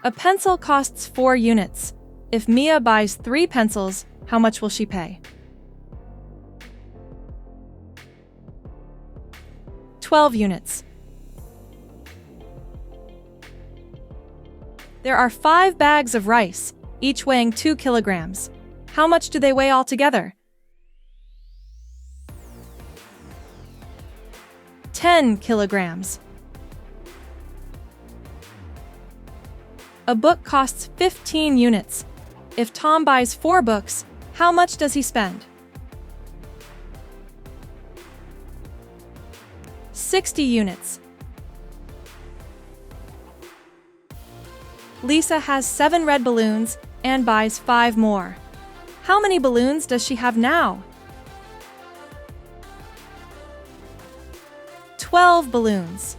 A pencil costs 4 units. If Mia buys 3 pencils, how much will she pay? 12 units. There are 5 bags of rice, each weighing 2 kilograms. How much do they weigh altogether? 10 kilograms. A book costs 15 units. If Tom buys 4 books, how much does he spend? 60 units. Lisa has 7 red balloons and buys 5 more. How many balloons does she have now? 12 balloons.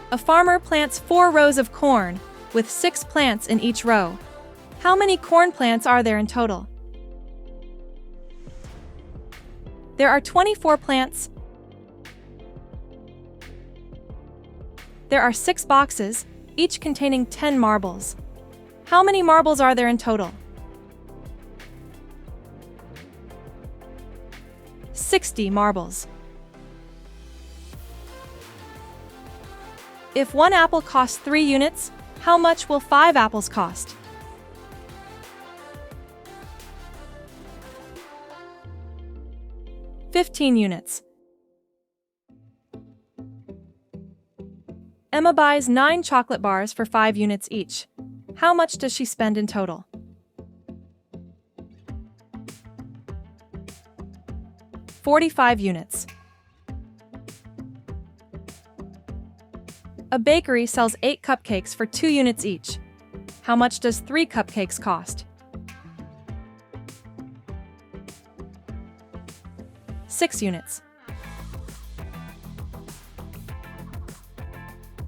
A farmer plants 4 rows of corn, with 6 plants in each row. How many corn plants are there in total? There are 24 plants. There are 6 boxes, each containing 10 marbles. How many marbles are there in total? 60 marbles. If 1 apple costs 3 units, how much will 5 apples cost? 15 units. Emma buys 9 chocolate bars for 5 units each. How much does she spend in total? 45 units. A bakery sells 8 cupcakes for 2 units each. How much does 3 cupcakes cost? 6 units.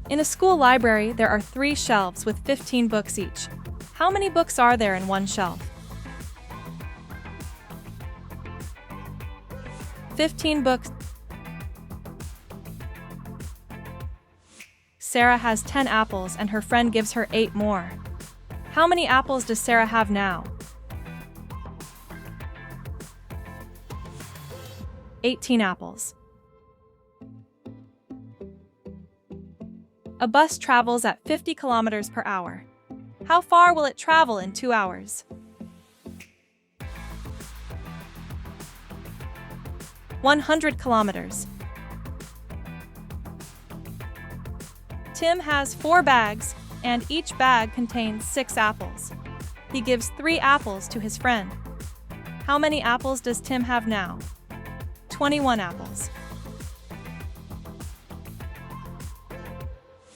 In a school library, there are 3 shelves with 15 books each. How many books are there in one shelf? 15 books. Sarah has 10 apples and her friend gives her 8 more. How many apples does Sarah have now? 18 apples. A bus travels at 50 kilometers per hour. How far will it travel in 2 hours? 100 kilometers. Tim has 4 bags, and each bag contains 6 apples. He gives 3 apples to his friend. How many apples does Tim have now? 21 apples.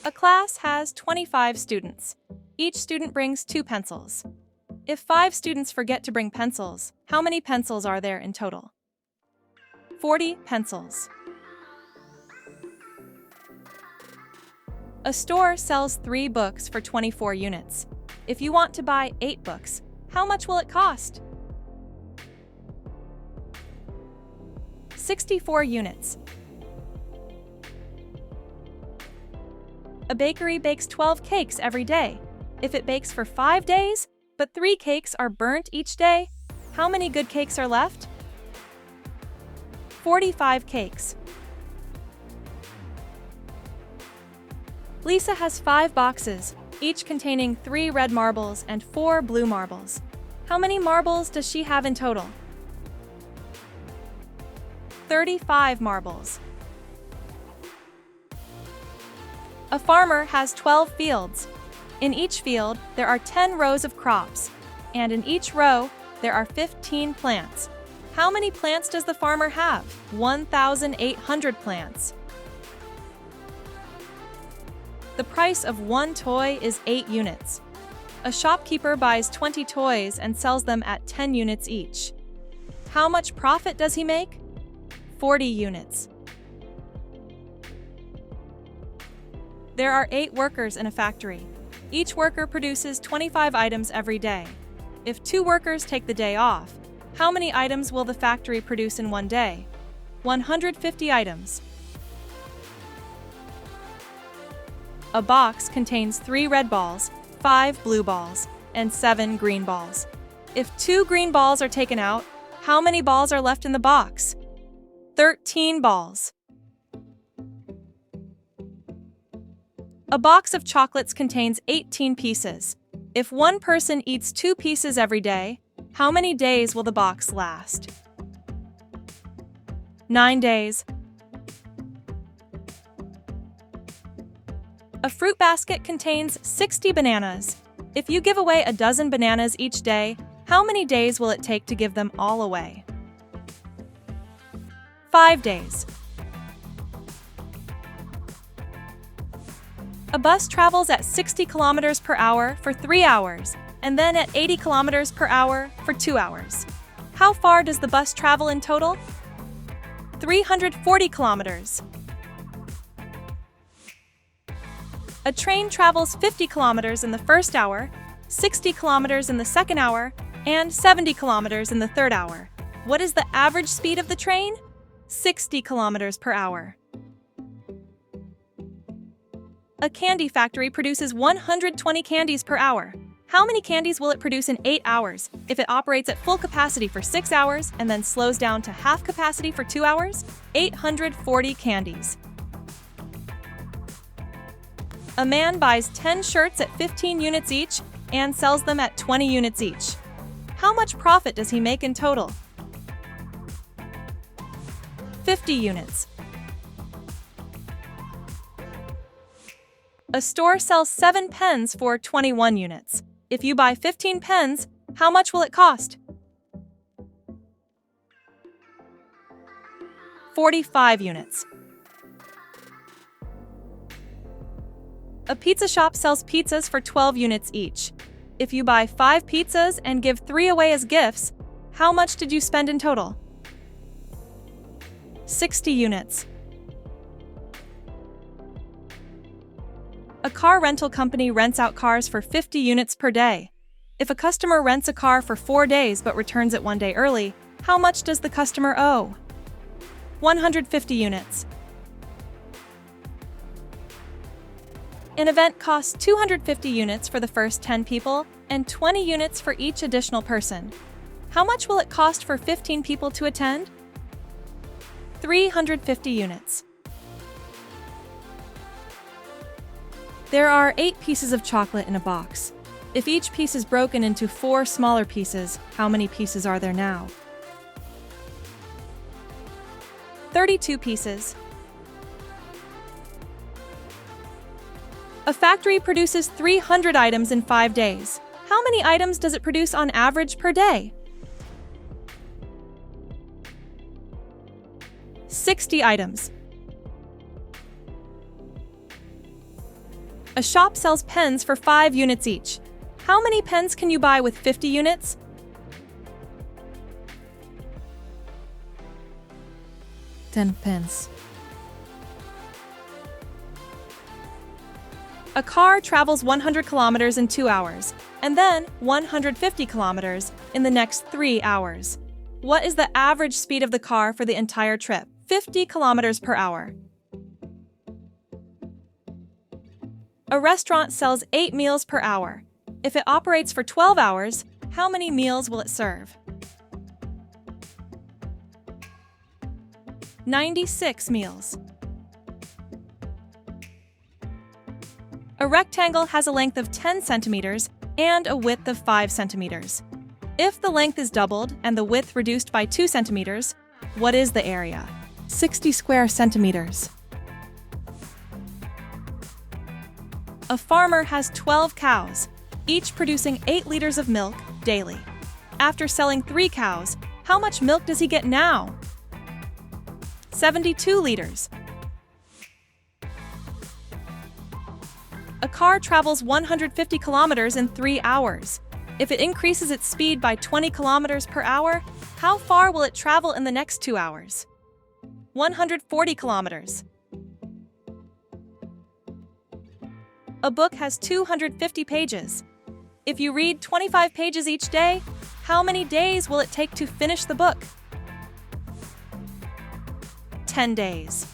A class has 25 students. Each student brings 2 pencils. If 5 students forget to bring pencils, how many pencils are there in total? 40 pencils. A store sells 3 books for 24 units. If you want to buy 8 books, how much will it cost? 64 units. A bakery bakes 12 cakes every day. If it bakes for 5 days, but 3 cakes are burnt each day, how many good cakes are left? 45 cakes. Lisa has 5 boxes, each containing 3 red marbles and 4 blue marbles. How many marbles does she have in total? 35 marbles. A farmer has 12 fields. In each field, there are 10 rows of crops, and in each row, there are 15 plants. How many plants does the farmer have? 1,800 plants. The price of 1 toy is 8 units. A shopkeeper buys 20 toys and sells them at 10 units each. How much profit does he make? 40 units. There are 8 workers in a factory. Each worker produces 25 items every day. If 2 workers take the day off, how many items will the factory produce in one day? 150 items. A box contains 3 red balls, 5 blue balls, and 7 green balls. If 2 green balls are taken out, how many balls are left in the box? 13 balls. A box of chocolates contains 18 pieces. If one person eats 2 pieces every day, how many days will the box last? 9 days. A fruit basket contains 60 bananas. If you give away a dozen bananas each day, how many days will it take to give them all away? 5 days. A bus travels at 60 kilometers per hour for 3 hours, and then at 80 kilometers per hour for 2 hours. How far does the bus travel in total? 340 kilometers. A train travels 50 kilometers in the first hour, 60 kilometers in the second hour, and 70 kilometers in the third hour. What is the average speed of the train? 60 kilometers per hour. A candy factory produces 120 candies per hour. How many candies will it produce in 8 hours if it operates at full capacity for 6 hours and then slows down to half capacity for 2 hours? 840 candies. A man buys 10 shirts at 15 units each and sells them at 20 units each. How much profit does he make in total? 50 units. A store sells 7 pens for 21 units. If you buy 15 pens, how much will it cost? 45 units. A pizza shop sells pizzas for 12 units each. If you buy 5 pizzas and give 3 away as gifts, how much did you spend in total? 60 units. A car rental company rents out cars for 50 units per day. If a customer rents a car for 4 days but returns it 1 day early, how much does the customer owe? 150 units. An event costs 250 units for the first 10 people and 20 units for each additional person. How much will it cost for 15 people to attend? 350 units. There are 8 pieces of chocolate in a box. If each piece is broken into 4 smaller pieces, how many pieces are there now? 32 pieces. A factory produces 300 items in 5 days. How many items does it produce on average per day? 60 items. A shop sells pens for 5 units each. How many pens can you buy with 50 units? 10 pens. A car travels 100 kilometers in 2 hours, and then 150 kilometers in the next 3 hours. What is the average speed of the car for the entire trip? 50 kilometers per hour. A restaurant sells 8 meals per hour. If it operates for 12 hours, how many meals will it serve? 96 meals. A rectangle has a length of 10 centimeters and a width of 5 centimeters. If the length is doubled and the width reduced by 2 centimeters, what is the area? 60 square centimeters. A farmer has 12 cows, each producing 8 liters of milk daily. After selling 3 cows, how much milk does he get now? 72 liters. A car travels 150 kilometers in 3 hours. If it increases its speed by 20 kilometers per hour, how far will it travel in the next 2 hours? 140 kilometers. A book has 250 pages. If you read 25 pages each day, how many days will it take to finish the book? 10 days.